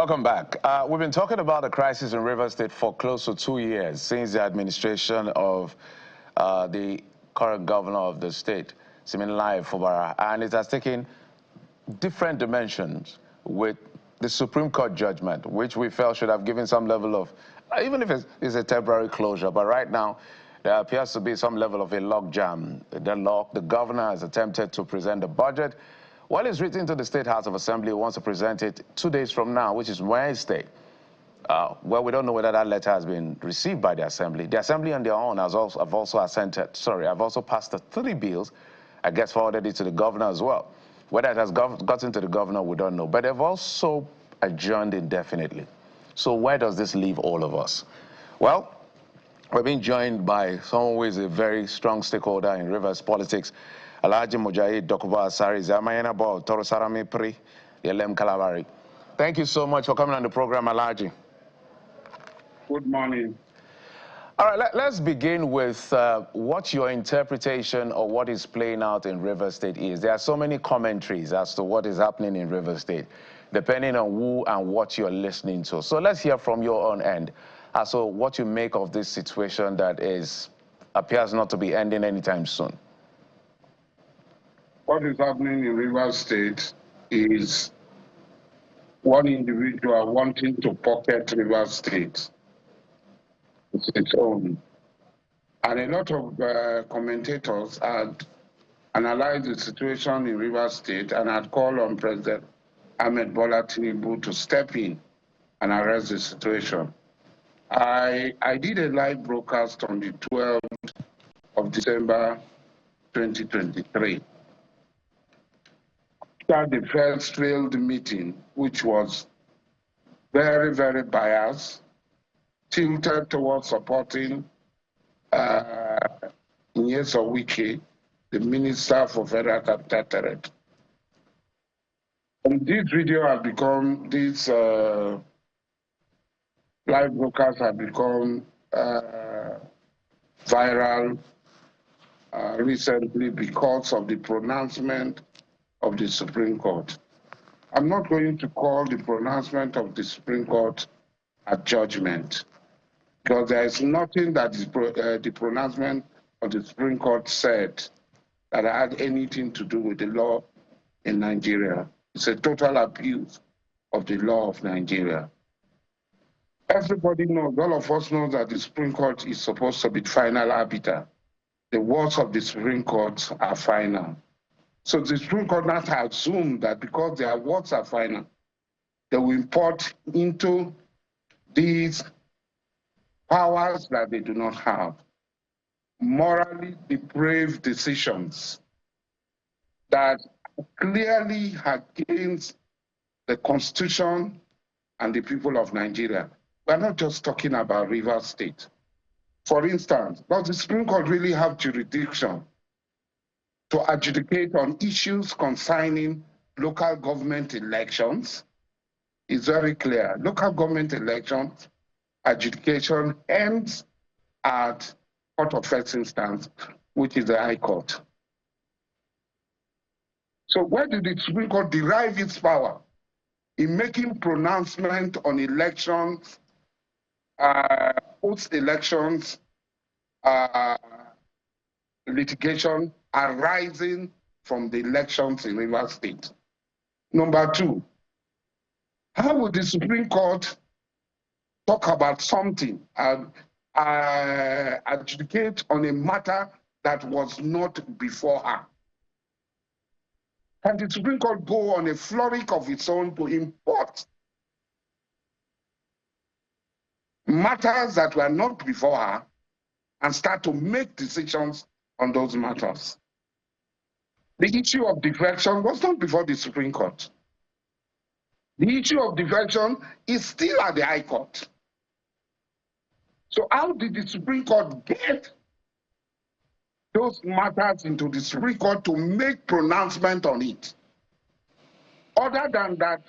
Welcome back. We've been talking about the crisis in Rivers State for close to 2 years since the administration of the current governor of the state, Siminalayi Fubara, and it has taken different dimensions with the Supreme Court judgment, which we felt should have given some level of, even if it's a temporary closure, but right now there appears to be some level of a logjam. The governor has attempted to present the budget. Well, it's written to the State House of Assembly, wants to present it 2 days from now, which is Wednesday. Well, we don't know whether that letter has been received by the Assembly. The Assembly on their own have also passed the 3 bills, I guess forwarded it to the governor as well. Whether it has gotten to the governor, we don't know. But they've also adjourned indefinitely. So where does this leave all of us? Well, we're being joined by someone who is a very strong stakeholder in Rivers politics, Dokubo Asari, Torosarami Pri, Yelem Kalabari. Thank you so much for coming on the program, Alhaji. Good morning. All right, let's begin with what your interpretation of what is playing out in Rivers State is. There are so many commentaries as to what is happening in Rivers State, depending on who and what you're listening to. So let's hear from your own end as to what you make of this situation that appears not to be ending anytime soon. What is happening in Rivers State is one individual wanting to pocket Rivers State. It's its own. And a lot of commentators had analyzed the situation in Rivers State and had called on President Tinubu to step in and arrest the situation. I did a live broadcast on the 12th of December 2023. After the first failed meeting, which was very, very biased, tilted towards supporting Nyeso Wike, the Minister for Federal Capital Territory. And this video has become, this live broadcast has become viral recently because of the pronouncement of the Supreme Court. I'm not going to call the pronouncement of the Supreme Court a judgment, because there is nothing that the pronouncement of the Supreme Court said that had anything to do with the law in Nigeria. It's a total abuse of the law of Nigeria. Everybody knows, all of us know that the Supreme Court is supposed to be the final arbiter. The words of the Supreme Court are final. So the Supreme Court not assumed that because their words are final, they will import into these powers that they do not have, morally depraved decisions that clearly against the Constitution and the people of Nigeria. We're not just talking about Rivers State. For instance, does the Supreme Court really have jurisdiction to adjudicate on issues concerning local government elections? It's very clear. Local government elections adjudication ends at Court of First Instance, which is the High Court. So where did the Supreme Court derive its power in making pronouncement on elections, post-elections, litigation arising from the elections in Rivers State? Number two, how would the Supreme Court talk about something and adjudicate on a matter that was not before her? Can the Supreme Court go on a flurry of its own to import matters that were not before her and start to make decisions on those matters? The issue of defection was not before the Supreme Court. The issue of defection is still at the High Court. So how did the Supreme Court get those matters into the Supreme Court to make pronouncement on it? Other than that,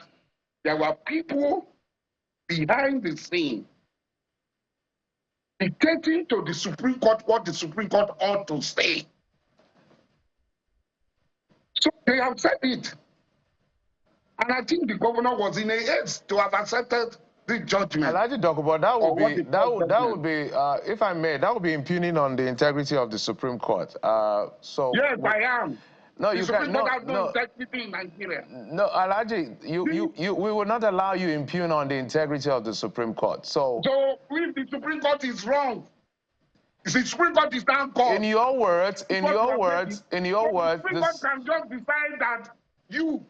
there were people behind the scene dictating to the Supreme Court what the Supreme Court ought to say. So they have said it. And I think the governor was in a haste to have accepted the judgment. Alhaji Dokubo, that would be, if I may, that would be impugning on the integrity of the Supreme Court. Yes, I am. No, the you Supreme can't. Court No, has no no, integrity in Nigeria. no, Alhaji, we will not allow you impugn on the integrity of the Supreme Court. So if the Supreme Court is wrong, if the Supreme Court is not God. In your words, the Supreme Court this can just decide that you,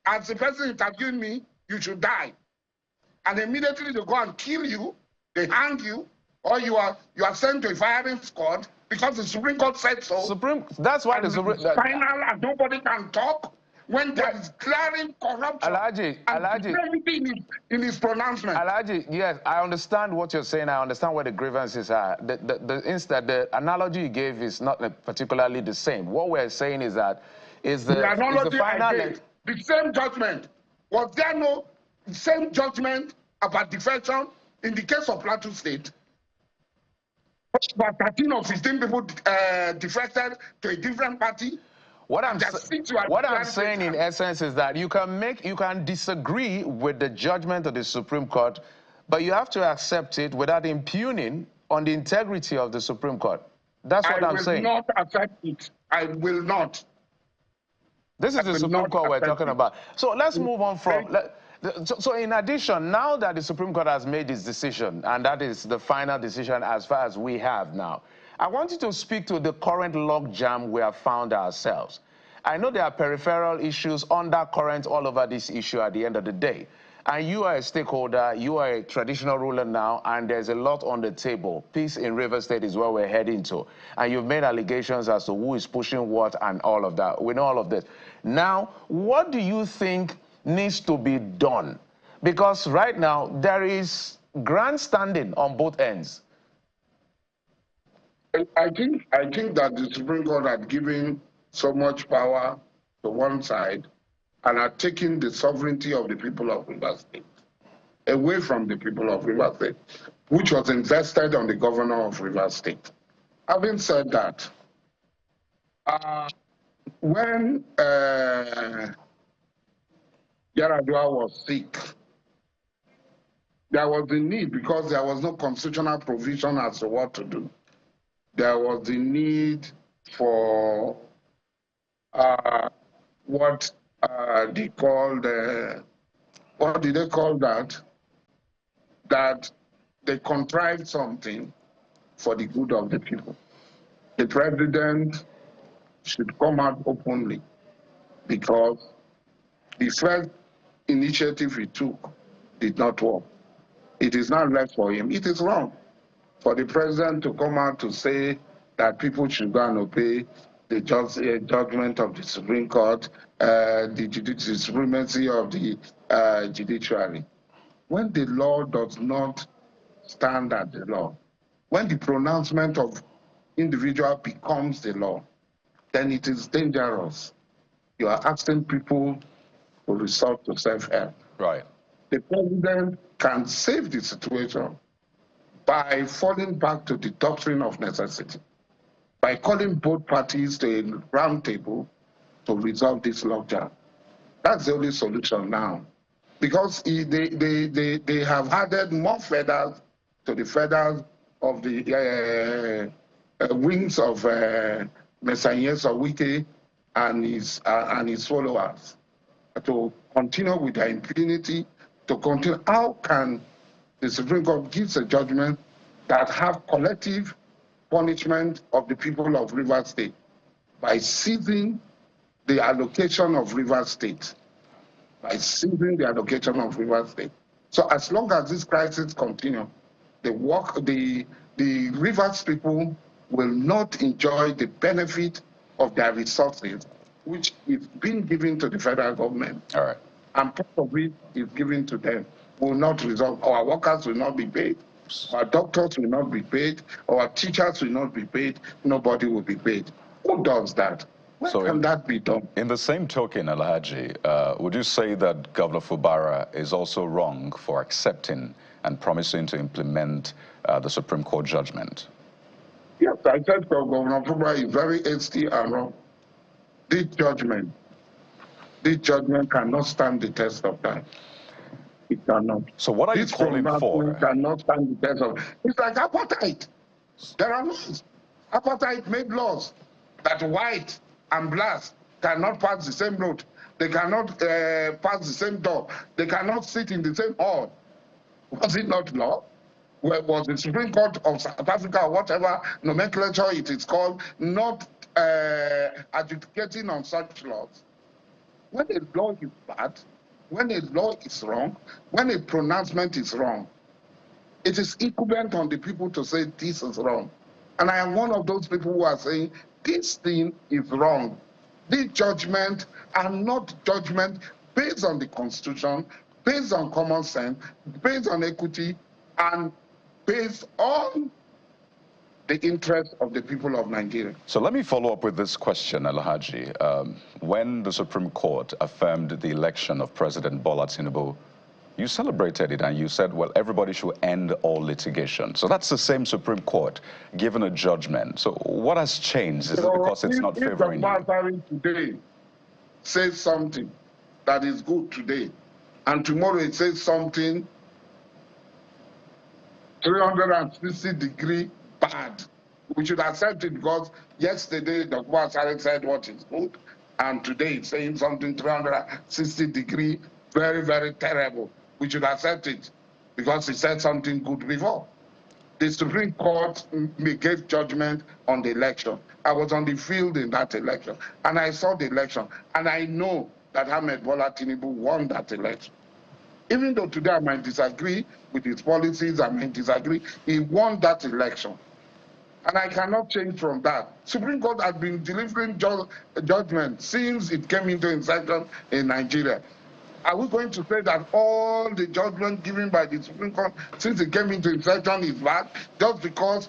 as the person interviewing me, you should die. And immediately they go and kill you, they hang you, or you are sent to a firing squad because the Supreme Court said so. That's why the Supreme Court final and nobody can talk when there is glaring corruption. Alhaji, in his pronouncement. Alhaji, yes, I understand what you're saying. I understand what the grievances are. The analogy you gave is not particularly the same. What we're saying is that the analogy I gave, the same judgment. Was there no same judgment about defection in the case of Plateau State? But 13 or 15 people defected to a different party. What I'm saying in essence is that you can disagree with the judgment of the Supreme Court, but you have to accept it without impugning on the integrity of the Supreme Court. That's what I'm saying. I will not accept it. I will not. This is the Supreme Court we're talking about. So let's move on from... So in addition, now that the Supreme Court has made its decision, and that is the final decision as far as we have now, I want you to speak to the current logjam we have found ourselves. I know there are peripheral issues, undercurrents all over this issue at the end of the day. And you are a stakeholder, you are a traditional ruler now, and there's a lot on the table. Peace in Rivers State is where we're heading to. And you've made allegations as to who is pushing what and all of that. We know all of this. Now, what do you think needs to be done? Because right now, there is grandstanding on both ends. I think that the Supreme Court had given so much power to one side and had taken the sovereignty of the people of Rivers State away from the people of Rivers State, which was invested on the governor of Rivers State. Having said that, when Yaradua was sick, there was the need, because there was no constitutional provision as to what to do. There was the need for what they called, what did they call that? That they contrived something for the good of the people. The president should come out openly, because the first initiative he took did not work. It is not left for him. It is wrong for the president to come out to say that people should go and obey the judgment of the Supreme Court, the supremacy of the judiciary. When the law does not stand as the law, when the pronouncement of individual becomes the law, then it is dangerous. You are asking people to resort to self-help. Right. The president can save the situation by falling back to the doctrine of necessity, by calling both parties to a round table to resolve this logjam. That's the only solution now, because they have added more feathers to the feathers of the wings of Messiah Sawike and his followers to continue with their impunity, to continue. How can the Supreme Court give a judgment that have collective punishment of the people of Rivers State by seizing the allocation of Rivers State? By seizing the allocation of Rivers State. So as long as this crisis continues, the Rivers people will not enjoy the benefit of their resources, which is being given to the federal government. All right. And part of it is given to them. Will not resolve. Our workers will not be paid. Our doctors will not be paid. Our teachers will not be paid. Nobody will be paid. Who does that? When can that be done? In the same token, Alhaji, would you say that Governor Fubara is also wrong for accepting and promising to implement the Supreme Court judgment? Yes, I said Governor Fubara is very hasty and wrong. This judgment This judgment cannot stand the test of time. It cannot. So what are you This calling pronouncement for? cannot stand the test of. It's like apartheid. There are laws. Apartheid made laws that white and blacks cannot pass the same road. They cannot pass the same door. They cannot sit in the same hall. Was it not law? Was the Supreme Court of South Africa, or whatever nomenclature it is called, not adjudicating on such laws? When a law is bad, when a law is wrong, when a pronouncement is wrong, it is incumbent on the people to say this is wrong. And I am one of those people who are saying this thing is wrong. These judgments are not judgment based on the Constitution, based on common sense, based on equity, and based on the interest of the people of Nigeria. So let me follow up with this question, Alhaji. When the Supreme Court affirmed the election of President Bola Tinubu, you celebrated it and you said, well, everybody should end all litigation. So that's the same Supreme Court given a judgment. So what has changed? Is it because it's not favoring you? If the Asari today says something that is good today, and tomorrow it says something 360-degree bad, we should accept it, because yesterday Dokubo said what is good, and today it's saying something 360-degree very, very terrible. We should accept it because he said something good before. The Supreme Court gave judgment on the election. I was on the field in that election, and I saw the election, and I know that Ahmed Bola Tinubu won that election. Even though today I might disagree with his policies, I might disagree, he won that election. And I cannot change from that. Supreme Court has been delivering judgment since it came into inception in Nigeria. Are we going to say that all the judgment given by the Supreme Court since it came into inception is bad, just because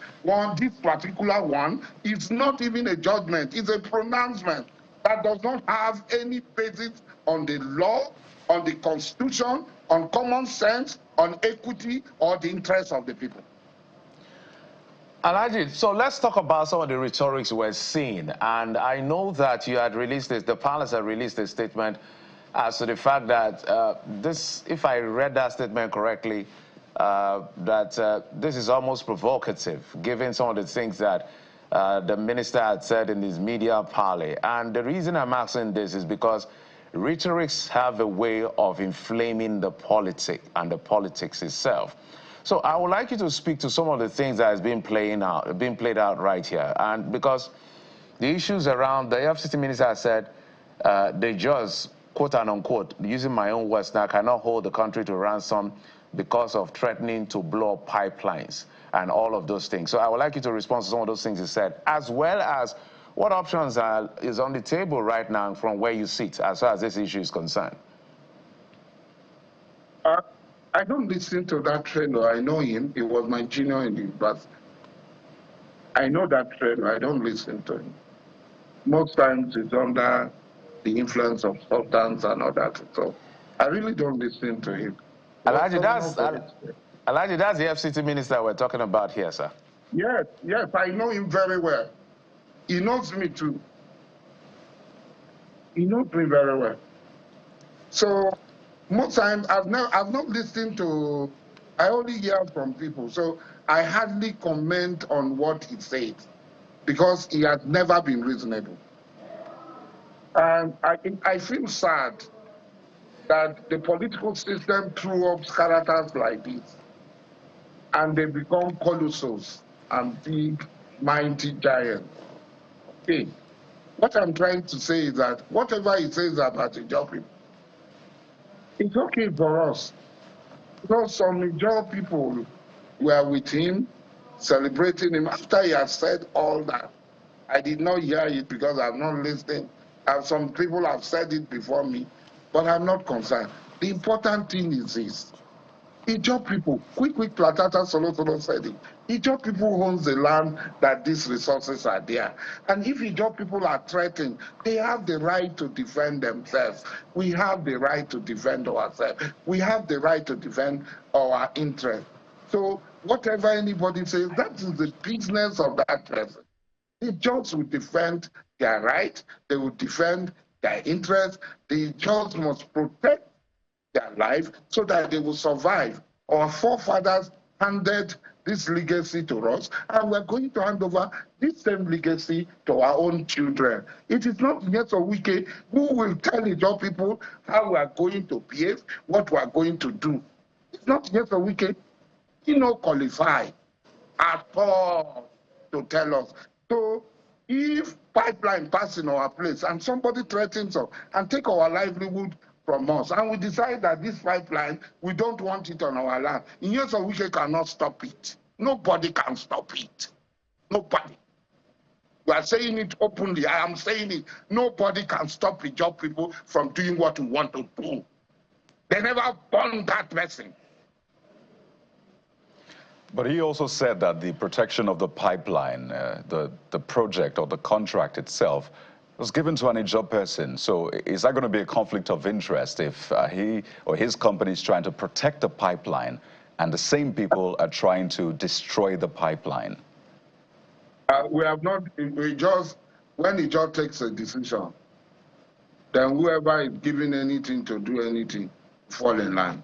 this particular one is not even a judgment, it's a pronouncement that does not have any basis on the law, on the Constitution, on common sense, on equity, or the interests of the people? Alhaji, so let's talk about some of the rhetorics we're seeing. And I know that you had released this, the palace had released a statement as to the fact that this, if I read that statement correctly, this is almost provocative, given some of the things that the minister had said in his media parley. And the reason I'm asking this is because rhetorics have a way of inflaming the politic and the politics itself. So I would like you to speak to some of the things that has been played out right here. And because the issues around, the FCT minister has said they just, quote and unquote, using my own words now, cannot hold the country to ransom because of threatening to blow up pipelines and all of those things. So I would like you to respond to some of those things he said, as well as what options is on the table right now from where you sit as far as this issue is concerned. I don't listen to that trainer. I know him. He was my junior in the university. I know that trainer. I don't listen to him. Most times he's under the influence of substance and all that. So I really don't listen to him. Alhaji, that's the FCT minister we're talking about here, sir. Yes, yes, I know him very well. He knows me too. He knows me very well. So most times I've not listened to, I only hear from people. So I hardly comment on what he says because he has never been reasonable. And I feel sad that the political system threw up characters like this and they become colossus and big, mighty giants. Okay. What I'm trying to say is that whatever he says about the job people, it's okay for us. Because some job people were with him, celebrating him after he had said all that. I did not hear it because I'm not listening. And some people have said it before me, but I'm not concerned. The important thing is this. Ijaw people, quick platata solo said it. Ijaw people owns the land that these resources are there. And if Ijaw people are threatened, they have the right to defend themselves. We have the right to defend ourselves. We have the right to defend our interests. So whatever anybody says, that is the business of that person. The Ijaws will defend their right, they will defend their interests. The judge must protect their life so that they will survive. Our forefathers handed this legacy to us, and we're going to hand over this same legacy to our own children. It is not Yes or Wike who will tell the job people how we are going to behave, what we are going to do. It's not Yes or Wike. He no qualify at all to tell us. So if pipeline pass in our place and somebody threatens us and take our livelihood from us, and we decide that this pipeline, we don't want it on our land, Yes or Wike cannot stop it. Nobody can stop it. Nobody. We are saying it openly. I am saying it. Nobody can stop the job people from doing what we want to do. They never born that person. But he also said that the protection of the pipeline, the project or the contract itself, was given to an Ijaw person. So is that going to be a conflict of interest if he or his company is trying to protect the pipeline and the same people are trying to destroy the pipeline? We have not, when Ijaw takes a decision, then whoever is given anything to do anything fall in line.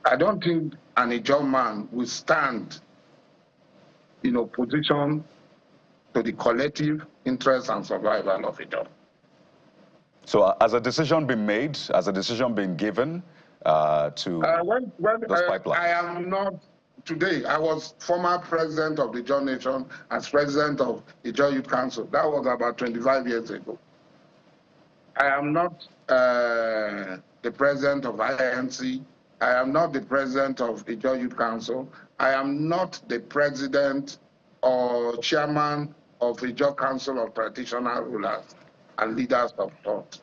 I don't think an Ijaw man will stand in opposition to the collective interest and survival of Ijaw. So has a decision been made? Has a decision been given to those pipelines? I am not, today, I was former president of the Ijaw Nation as president of the Ijaw Youth Council. That was about 25 years ago. I am not the president of INC. I am not the president of the Ijaw Youth Council. I am not the president or chairman of the Ijaw Council of Traditional Rulers and Leaders of Thought.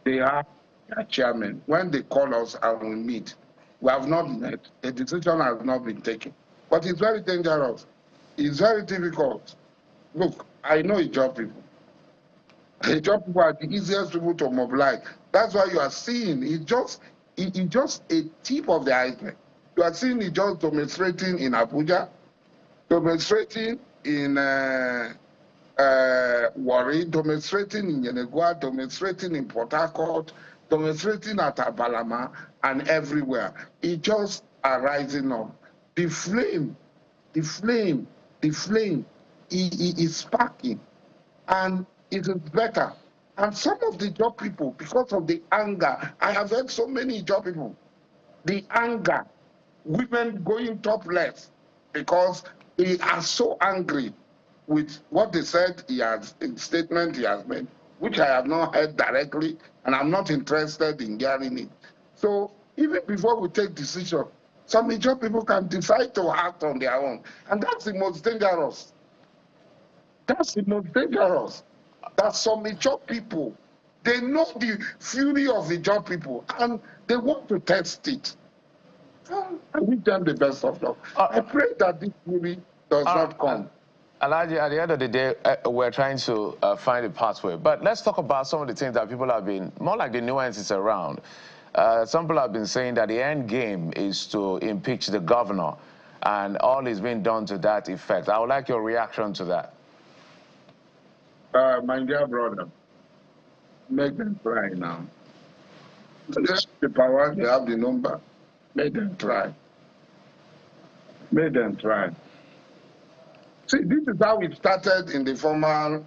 They are their chairman. When they call us and we meet, we have not met. A decision has not been taken. But it's very dangerous. It's very difficult. Look, I know Ijaw people. Ijaw people are the easiest people to mobilize. That's why you are seeing it's just a tip of the iceberg. You are seeing Ijaw demonstrating in Abuja, demonstrating in Warri, demonstrating in Yenegua, demonstrating in Port Harcourt, demonstrating at Abalama, and everywhere. It just are rising up. The flame is sparking, and it is better. And some of the job people, because of the anger, I have heard so many job people, the anger, women going topless because they are so angry with what they said in statement he has made, which I have not heard directly, and I'm not interested in hearing it. So even before we take decision, some job people can decide to act on their own. And that's the most dangerous. That's the most dangerous. That some job people, they know the fury of the job people, and they want to test it. I wish them the best of luck. I pray that this fury does not come. Alhaji, at the end of the day, we're trying to find a pathway. But let's talk about some of the things that people have been, more like the nuances around. Some people have been saying that the end game is to impeach the governor, and all is being done to that effect. I would like your reaction to that. My dear brother, make them try now. They have the power, they have the number. Make them try. Make them try. See, this is how it started in the former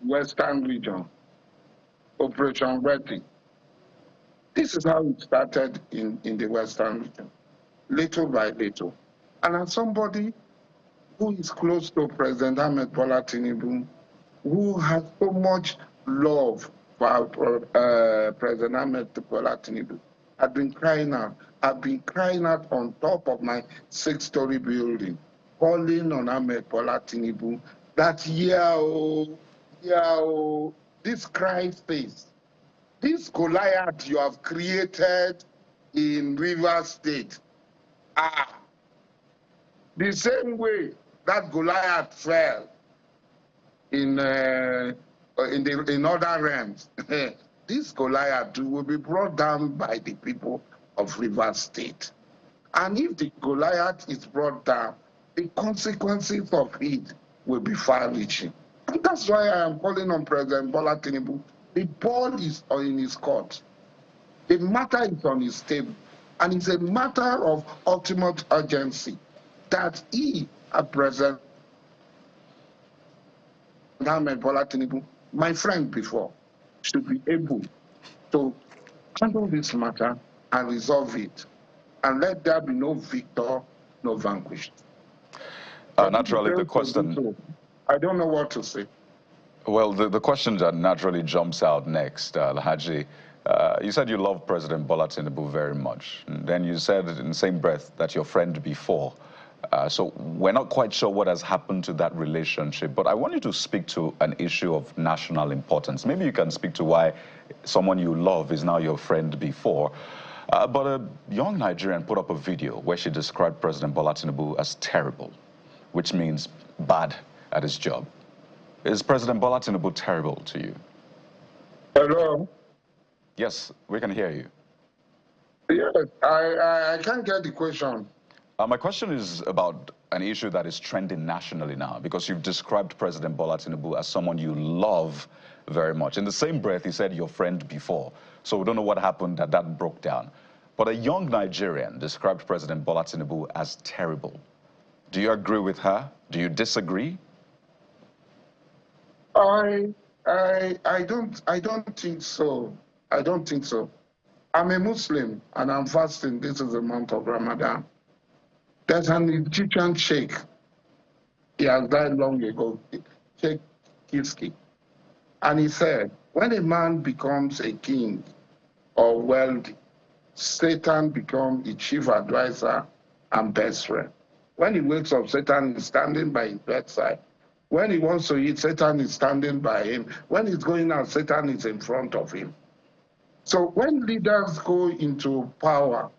Western region, Operation Ready. This is how it started in the Western region, little by little. And as somebody who is close to President Bola Tinubu, who has so much love for President Bola Tinubu, I've been crying out. I've been crying out on top of my 6-story building, calling on Bola Tinubu that this Christ face, this Goliath you have created in Rivers State, the same way that Goliath fell in other realms, this Goliath will be brought down by the people of Rivers State. And if the Goliath is brought down, the consequences of it will be far-reaching. And that's why I am calling on President Bola Tinubu. The ball is in his court. The matter is on his table. And it's a matter of ultimate urgency that he, a President Bola Tinubu, my friend before, should be able to handle this matter and resolve it. And let there be no victor, no vanquished. Naturally, the question... I don't know what to say. Well, the question that naturally jumps out next, Alhaji, you said you love President Bola Tinubu very much. And then you said in the same breath that your friend before. So we're not quite sure what has happened to that relationship. But I want you to speak to an issue of national importance. Maybe you can speak to why someone you love is now your friend before. But a young Nigerian put up a video where she described President Bola Tinubu as terrible, which means bad at his job. Is President Bola Tinubu terrible to you? Hello? Yes, we can hear you. Yes, I can't get the question. My question is about an issue that is trending nationally now, because you've described President Bola Tinubu as someone you love very much. In the same breath, you said your friend before. So we don't know what happened that broke down. But a young Nigerian described President Bola Tinubu as terrible. Do you agree with her? Do you disagree? I don't think so. I don't think so. I'm a Muslim and I'm fasting. This is the month of Ramadan. There's an Egyptian sheikh. He has died long ago, Sheikh Kiski. And he said, when a man becomes a king or wealthy, Satan becomes the chief advisor and best friend. When he wakes up, Satan is standing by his bedside. When he wants to eat, Satan is standing by him. When he's going out, Satan is in front of him. So when leaders go into power,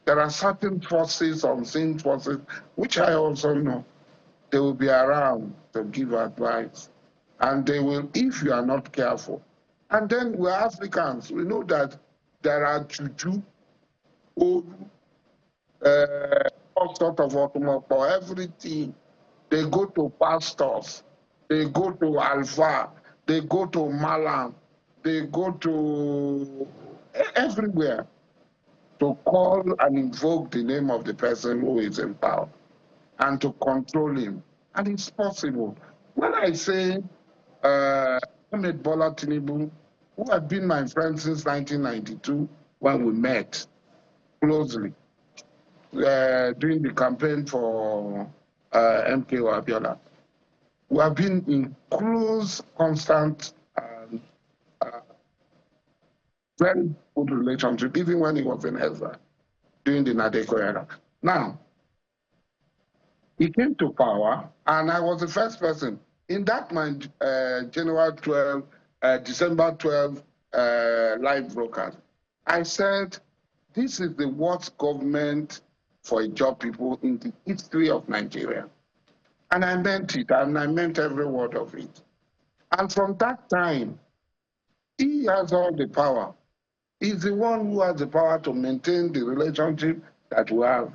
there are certain forces, unseen forces, which I also know. They will be around to give advice. And they will, if you are not careful. And then we're Africans. We know that there are juju, all sorts of automobiles for everything. They go to pastors. They go to Alpha. They go to Malam. They go to everywhere to call and invoke the name of the person who is in power and to control him. And it's possible. When I say Ahmed Bola Tinubu, who had been my friend since 1992 when we met closely during the campaign for MKO Abiola, we have been in close, constant, and very good relationship, even when he was in Ezra, during the Nadeko era. Now, he came to power, and I was the first person. In that month, January 12, December 12 live broadcast, I said, this is the worst government for a job people in the history of Nigeria. And I meant it, and I meant every word of it. And from that time, he has all the power. He's the one who has the power to maintain the relationship that we have.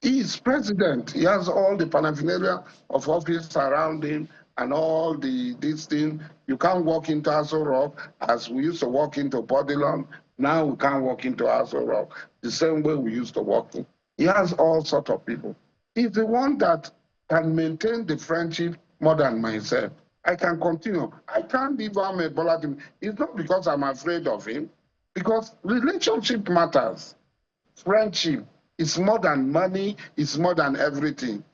He is president. He has all the paraphernalia of office around him and all these things. You can't walk into Aso Rock as we used to walk into Bodilon. Now we can't walk into Aso Rock the same way we used to walk in. He has all sorts of people. He's the one that can maintain the friendship more than myself. I can continue. I can't leave Ahmed Bola Tinubu. It's not because I'm afraid of him, because relationship matters. Friendship is more than money, it's more than everything.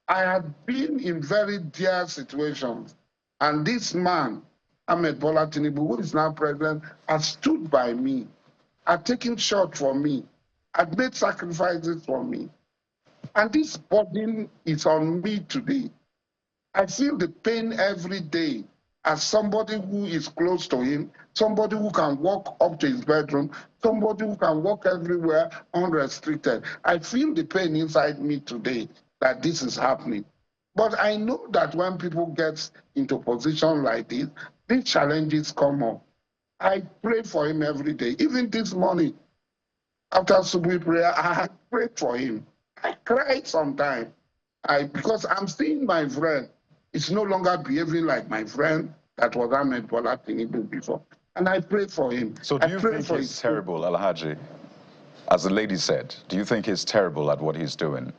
I had been in very dear situations, and this man, Ahmed Bola Tinubu, who is now president, has stood by me, had taken shot for me, had made sacrifices for me. And this burden is on me today. I feel the pain every day as somebody who is close to him, somebody who can walk up to his bedroom, somebody who can walk everywhere unrestricted. I feel the pain inside me today that this is happening. But I know that when people get into a position like this, these challenges come up. I pray for him every day. Even this morning, after Subuhi prayer, I had prayed for him. I cried sometimes Because I'm seeing my friend, it's no longer behaving like my friend that was Ahmed Bola Tinubu before. And I pray for him. So do you think he's terrible, Alhaji? As the lady said, do you think he's terrible at what he's doing?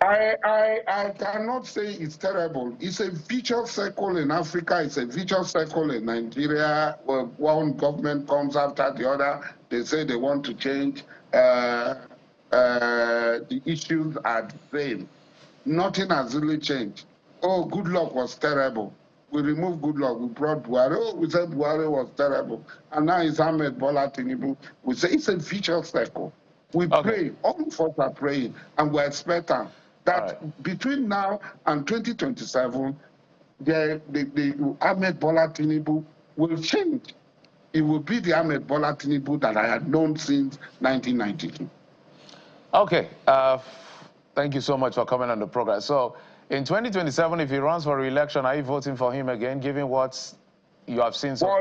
I cannot say it's terrible. It's a vicious circle in Africa. It's a vicious circle in Nigeria, where one government comes after the other. They say they want to change. The issues are the same. Nothing has really changed. Oh, good luck was terrible. We removed good luck. We brought Buhari. Oh, we said Buhari was terrible. And now it's Ahmed Bola Tinubu. We say it's a vicious cycle. We pray. All of us are praying. And we're expecting that between now and 2027, the Ahmed Bola Tinubu will change. It will be the Ahmed Bola Tinubu that I had known since 1992. Okay. Thank you so much for coming on the program. So, in 2027, if he runs for re-election, are you voting for him again, given what you have seen so far?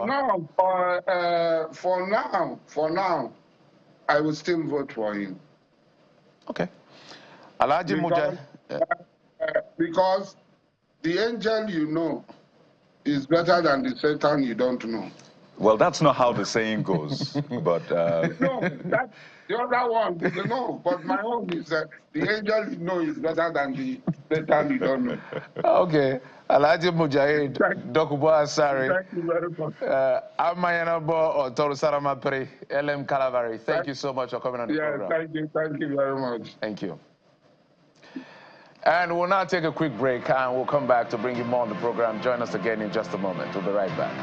For now, I will still vote for him. Okay. Alhaji Mujahid. Because the angel you know is better than the Satan you don't know. Well, that's not how the saying goes, but... No, that's the other one, you know, but my own is that the angel you know is better than the Satan you don't know. Okay. Alhaji Mujahid, Dokubo Asari. Thank you very much. Amayanabo or Toru Saramapri, LM Calavari. Thank you so much for coming on the program. Thank you very much. Thank you. And we'll now take a quick break and we'll come back to bring you more on the program. Join us again in just a moment. We'll be right back.